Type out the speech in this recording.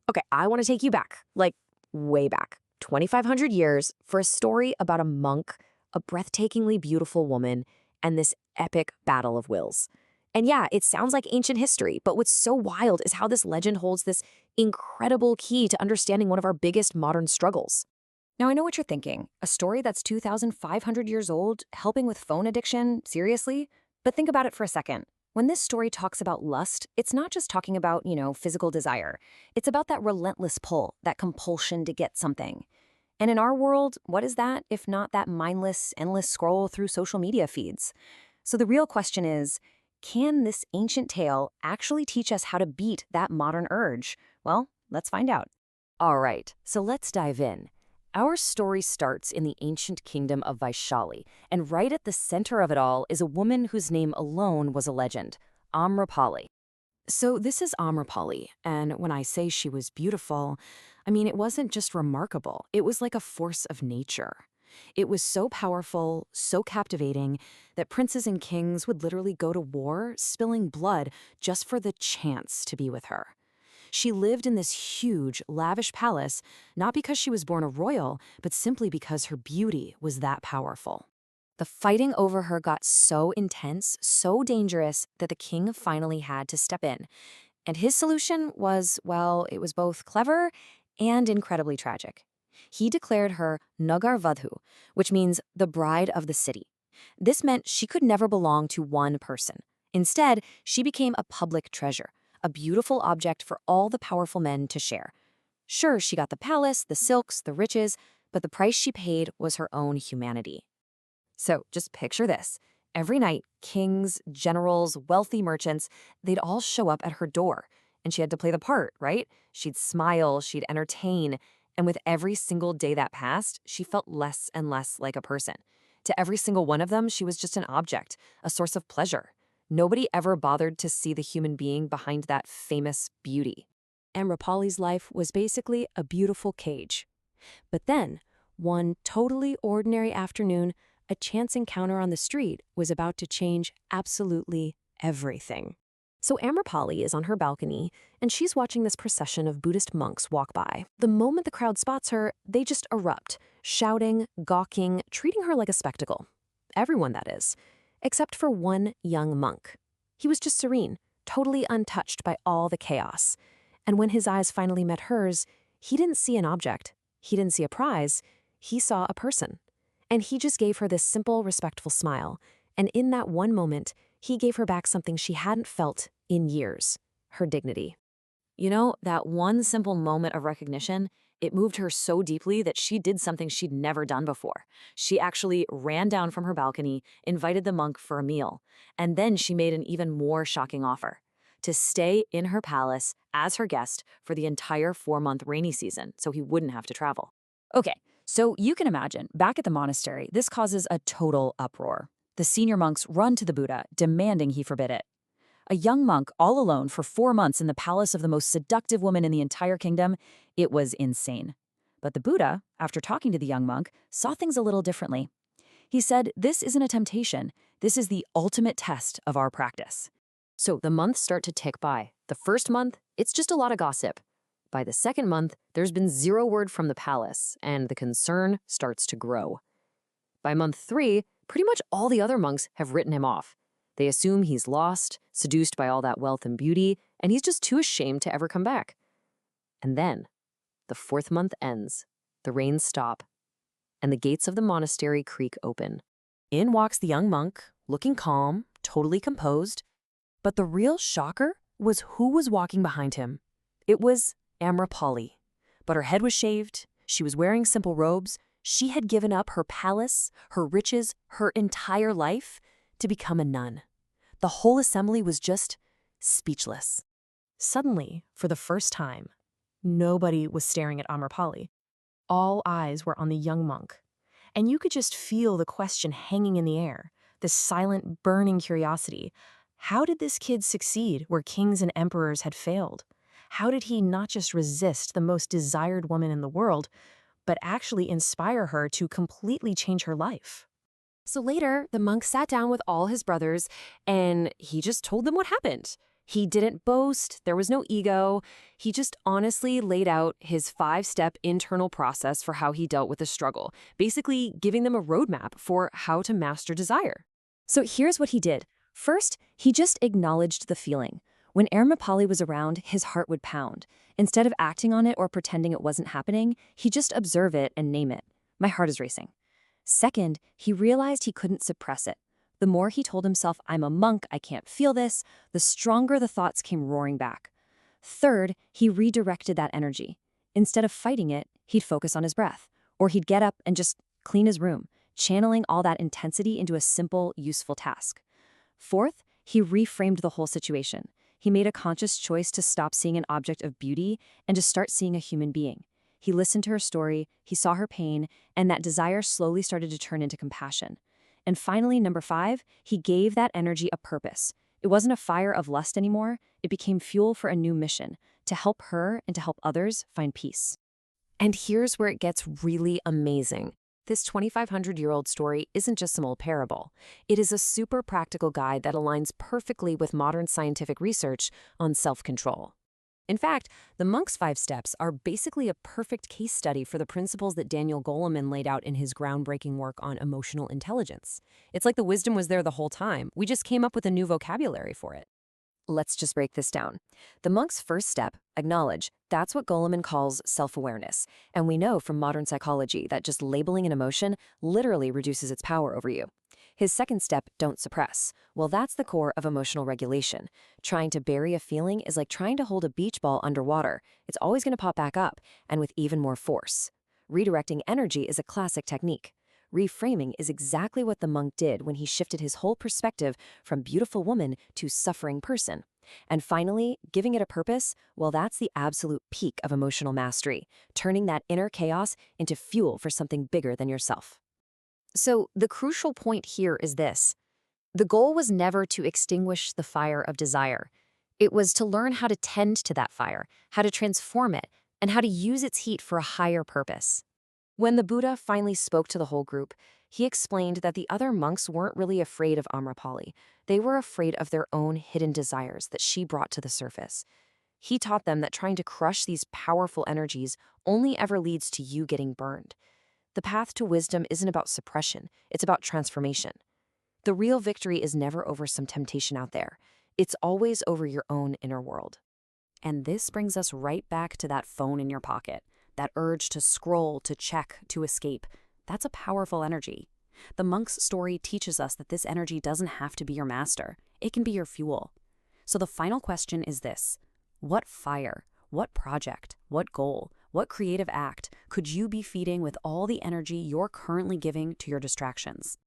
Okay, I want to take you back, like way back, 2,500 years, for a story about a monk, a breathtakingly beautiful woman, and this epic battle of wills. And yeah, it sounds like ancient history, but what's so wild is how this legend holds this incredible key to understanding one of our biggest modern struggles. Now, I know what you're thinking. A story that's 2,500 years old, helping with phone addiction? Seriously? But think about it for a second. When this story talks about lust, it's not just talking about, physical desire. It's about that relentless pull, that compulsion to get something. And in our world, what is that if not that mindless, endless scroll through social media feeds? So the real question is, can this ancient tale actually teach us how to beat that modern urge? Well, let's find out. All right, so let's dive in. Our story starts in the ancient kingdom of Vaishali, and right at the center of it all is a woman whose name alone was a legend, Amrapali. So this is Amrapali, and when I say she was beautiful, I mean it wasn't just remarkable, it was like a force of nature. It was so powerful, so captivating, that princes and kings would literally go to war, spilling blood, just for the chance to be with her. She lived in this huge, lavish palace, not because she was born a royal, but simply because her beauty was that powerful. The fighting over her got so intense, so dangerous, that the king finally had to step in. And his solution was, well, it was both clever and incredibly tragic. He declared her Nagar Vadhu, which means the bride of the city. This meant she could never belong to one person. Instead, she became a public treasure, a beautiful object for all the powerful men to share. Sure, she got the palace, the silks, the riches, but the price she paid was her own humanity. So just picture this. Every night, kings, generals, wealthy merchants, they'd all show up at her door. And she had to play the part, right? She'd smile, she'd entertain. And with every single day that passed, she felt less and less like a person. To every single one of them, she was just an object, a source of pleasure. Nobody ever bothered to see the human being behind that famous beauty. Amrapali's life was basically a beautiful cage. But then, one totally ordinary afternoon, a chance encounter on the street was about to change absolutely everything. So Amrapali is on her balcony, and she's watching this procession of Buddhist monks walk by. The moment the crowd spots her, they just erupt, shouting, gawking, treating her like a spectacle. Everyone, that is. Except for one young monk. He was just serene, totally untouched by all the chaos. And when his eyes finally met hers, he didn't see an object. He didn't see a prize. He saw a person. And he just gave her this simple, respectful smile. And in that one moment, he gave her back something she hadn't felt in years, her dignity. You know, that one simple moment of recognition, it moved her so deeply that she did something she'd never done before. She actually ran down from her balcony, invited the monk for a meal, and then she made an even more shocking offer: to stay in her palace as her guest for the entire 4-month rainy season so he wouldn't have to travel. Okay, so you can imagine, back at the monastery, this causes a total uproar. The senior monks run to the Buddha, demanding he forbid it. A young monk all alone for 4 months in the palace of the most seductive woman in the entire kingdom, it was insane. But the Buddha, after talking to the young monk, saw things a little differently. He said, this isn't a temptation. This is the ultimate test of our practice. So the months start to tick by. The first month, it's just a lot of gossip. By the second month, there's been zero word from the palace, and the concern starts to grow. By month 3, pretty much all the other monks have written him off. They assume he's lost, seduced by all that wealth and beauty, and he's just too ashamed to ever come back. And then, the 4th month ends, the rains stop, and the gates of the monastery creak open. In walks the young monk, looking calm, totally composed. But the real shocker was who was walking behind him. It was Amrapali. But her head was shaved, she was wearing simple robes, she had given up her palace, her riches, her entire life to become a nun. The whole assembly was just speechless. Suddenly, for the first time, nobody was staring at Amrapali. All eyes were on the young monk. And you could just feel the question hanging in the air, this silent, burning curiosity. How did this kid succeed where kings and emperors had failed? How did he not just resist the most desired woman in the world, but actually inspire her to completely change her life? So later, the monk sat down with all his brothers, and he just told them what happened. He didn't boast, there was no ego. He just honestly laid out his 5-step internal process for how he dealt with the struggle, basically giving them a roadmap for how to master desire. So here's what he did. First, he just acknowledged the feeling. When Ermapali was around, his heart would pound. Instead of acting on it or pretending it wasn't happening, he'd just observe it and name it. My heart is racing. Second, he realized he couldn't suppress it. The more he told himself, I'm a monk, I can't feel this, the stronger the thoughts came roaring back. Third, he redirected that energy. Instead of fighting it, he'd focus on his breath. Or he'd get up and just clean his room, channeling all that intensity into a simple, useful task. Fourth, he reframed the whole situation. He made a conscious choice to stop seeing an object of beauty and to start seeing a human being. He listened to her story, he saw her pain, and that desire slowly started to turn into compassion. And finally, number 5, he gave that energy a purpose. It wasn't a fire of lust anymore, it became fuel for a new mission, to help her and to help others find peace. And here's where it gets really amazing. This 2,500-year-old story isn't just some old parable. It is a super practical guide that aligns perfectly with modern scientific research on self-control. In fact, the monk's 5 steps are basically a perfect case study for the principles that Daniel Goleman laid out in his groundbreaking work on emotional intelligence. It's like the wisdom was there the whole time. We just came up with a new vocabulary for it. Let's just break this down. The monk's first step, acknowledge, that's what Goleman calls self-awareness. And we know from modern psychology that just labeling an emotion literally reduces its power over you. His second step, don't suppress. Well, that's the core of emotional regulation. Trying to bury a feeling is like trying to hold a beach ball underwater. It's always going to pop back up, and with even more force. Redirecting energy is a classic technique. Reframing is exactly what the monk did when he shifted his whole perspective from beautiful woman to suffering person. And finally, giving it a purpose, well, that's the absolute peak of emotional mastery, turning that inner chaos into fuel for something bigger than yourself. So the crucial point here is this. The goal was never to extinguish the fire of desire. It was to learn how to tend to that fire, how to transform it, and how to use its heat for a higher purpose. When the Buddha finally spoke to the whole group, he explained that the other monks weren't really afraid of Amrapali. They were afraid of their own hidden desires that she brought to the surface. He taught them that trying to crush these powerful energies only ever leads to you getting burned. The path to wisdom isn't about suppression, it's about transformation. The real victory is never over some temptation out there. It's always over your own inner world. And this brings us right back to that phone in your pocket, that urge to scroll, to check, to escape. That's a powerful energy. The monk's story teaches us that this energy doesn't have to be your master. It can be your fuel. So the final question is this: what fire, what project, what goal, what creative act could you be feeding with all the energy you're currently giving to your distractions?